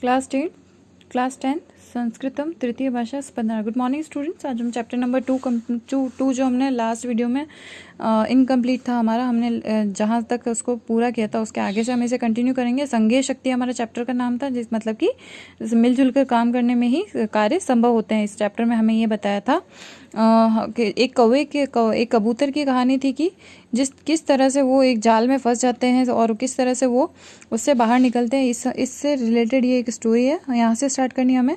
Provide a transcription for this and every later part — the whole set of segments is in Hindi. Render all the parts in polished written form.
क्लास 10 संस्कृतम तृतीय भाषा स्पंदना। Good morning students. आज हम चैप्टर नंबर 2 जो हमने लास्ट वीडियो में इनकम्प्लीट था हमारा, हमने जहाँ तक उसको पूरा किया था उसके आगे से हम इसे कंटिन्यू करेंगे। संघीय शक्ति हमारा चैप्टर का नाम था, जिस मतलब कि मिलजुल कर काम करने में ही कार्य संभव होते हैं। इस चैप्टर में हमें ये बताया था कि एक कबूतर की कहानी थी कि किस तरह से वो एक जाल में फंस जाते हैं और किस तरह से वो उससे बाहर निकलते हैं। इससे रिलेटेड ये एक स्टोरी है, यहाँ से स्टार्ट करनी हमें।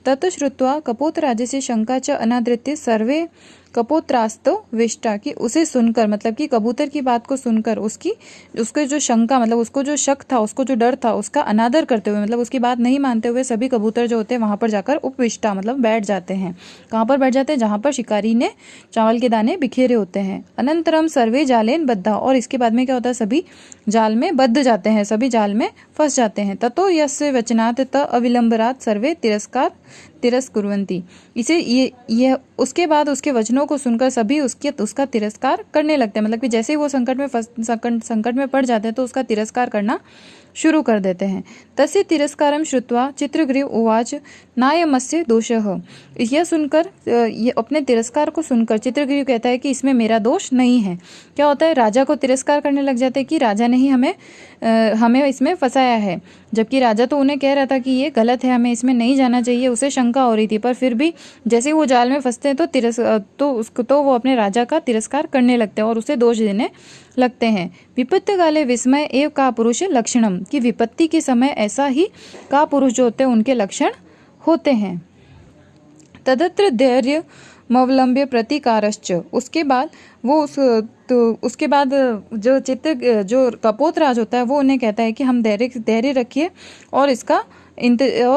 तत् श्रुत्वा कपोतराजस्य शंका च अनादृत्य सर्वे कपोत्रास्तो विष्टा, कि उसे सुनकर मतलब कि कबूतर की बात को सुनकर उसके जो शंका मतलब उसको जो शक था, उसको जो डर था, उसका अनादर करते हुए मतलब उसकी बात नहीं मानते हुए सभी कबूतर जो होते हैं वहां पर जाकर उपविष्टा मतलब बैठ जाते हैं। कहाँ पर बैठ जाते हैं? जहाँ पर शिकारी ने चावल के दाने बिखेरे होते हैं। अनंतरम सर्वे जालेन बद्धा, और इसके बाद में क्या होता है? सभी जाल में बद्ध जाते हैं, सभी जाल में फंस जाते हैं। ततो यस्य वचनात् त अविलंबरात सर्वे तिरस्कुर्वन्ति, इसे ये उसके बाद उसके वचनों को सुनकर सभी उसका तिरस्कार करने लगते हैं। मतलब कि जैसे ही वो संकट में पड़ जाते हैं तो उसका तिरस्कार करना शुरू कर देते हैं। तस्य तिरस्कारम श्रुत्वा चित्रग्रीव उवाच नायमस्य दोषः, यह सुनकर ये अपने तिरस्कार को सुनकर चित्रग्रीव कहता है कि इसमें मेरा दोष नहीं है। क्या होता है? राजा को तिरस्कार करने लग जाते हैं कि राजा ने ही हमें इसमें फंसाया है, जबकि राजा तो उन्हें कह रहा था कि ये गलत है, हमें इसमें नहीं जाना चाहिए। उसे शंका हो रही थी, पर फिर भी जैसे ही वो जाल में फंसते हैं तो वो अपने राजा का तिरस्कार करने लगते हैं और उसे दोष देने लगते हैं। विपत्ति काले विस्मय एव का पुरुष लक्षणम, कि विपत्ति के समय ऐसा ही का पुरुष जो होते हैं उनके लक्षण होते हैं। तदत्र धैर्य मवलंब्य प्रतिकारश्च, उसके बाद जो कपोतराज होता है वो उन्हें कहता है कि हम धैर्य रखिए और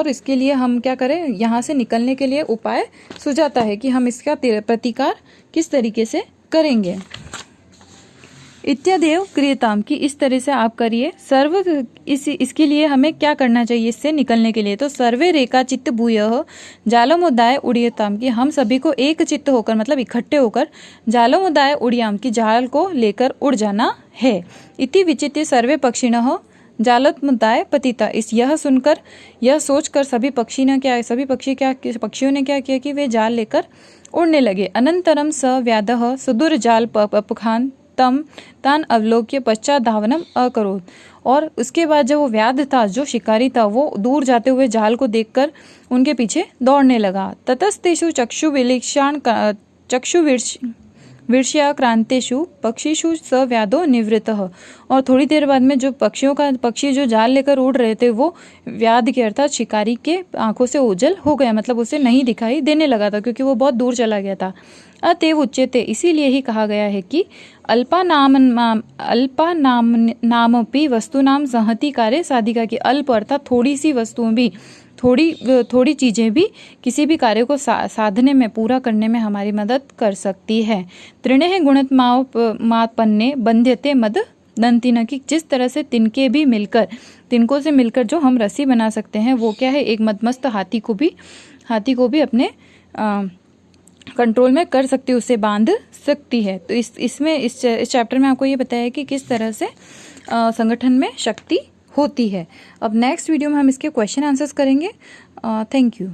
इसके लिए हम क्या करें, यहाँ से निकलने के लिए उपाय सुझाता है कि हम इसका प्रतिकार किस तरीके से करेंगे। इत्यादेव क्रियताम, की इस तरह से आप करिए। इसके लिए हमें क्या करना चाहिए इससे निकलने के लिए? तो सर्वे रेखा चित्त भूयः जालमुदाय उड़ियताम, की हम सभी को एक चित्त होकर मतलब इकट्ठे होकर जालमुदाय उड़ियाम, की जाल को लेकर उड़ जाना है। इति विचित्य सर्वे पक्षिणः जालमुदाय पतिता, यह सोचकर सभी पक्षियों ने क्या किया कि वे जाल लेकर उड़ने लगे। अनंतरम स व्याधः सुदूर जाल पपखान तान अवलोक्य पश्चात धावनम अकरोत्, और उसके बाद जब वो व्याध था, जो शिकारी था, वो दूर जाते हुए जाल को देखकर उनके पीछे दौड़ने लगा। ततस्तेषु चक्षुविर्ष्याक्रांतेषु पक्षीषु स व्याधो निवृत्तः, और थोड़ी देर बाद में जो पक्षी जो जाल लेकर उड़ रहे थे वो व्याध के अर्थात शिकारी के आंखों से ओझल हो गया, मतलब उसे नहीं दिखाई देने लगा था क्योंकि वो बहुत दूर चला गया था। अतएव उच्यते, इसीलिए ही कहा गया है कि अल्पा नामपि वस्तुनाम संहति कार्य साधिका, की अल्प अर्थात थोड़ी सी वस्तुओं भी थोड़ी चीजें भी किसी भी कार्य को साधने में पूरा करने में हमारी मदद कर सकती है। तृणे गुणत्मापन्ने बंध्यते मद दंतिन, की जिस तरह से तिनकों से मिलकर जो हम रस्सी बना सकते हैं वो क्या है? एक मदमस्त हाथी को भी अपने कंट्रोल में कर सकती है, उसे बांध सकती है। तो इस चैप्टर में आपको ये बताया कि किस तरह से संगठन में शक्ति होती है। अब नेक्स्ट वीडियो में हम इसके क्वेश्चन आंसर्स करेंगे। Thank you.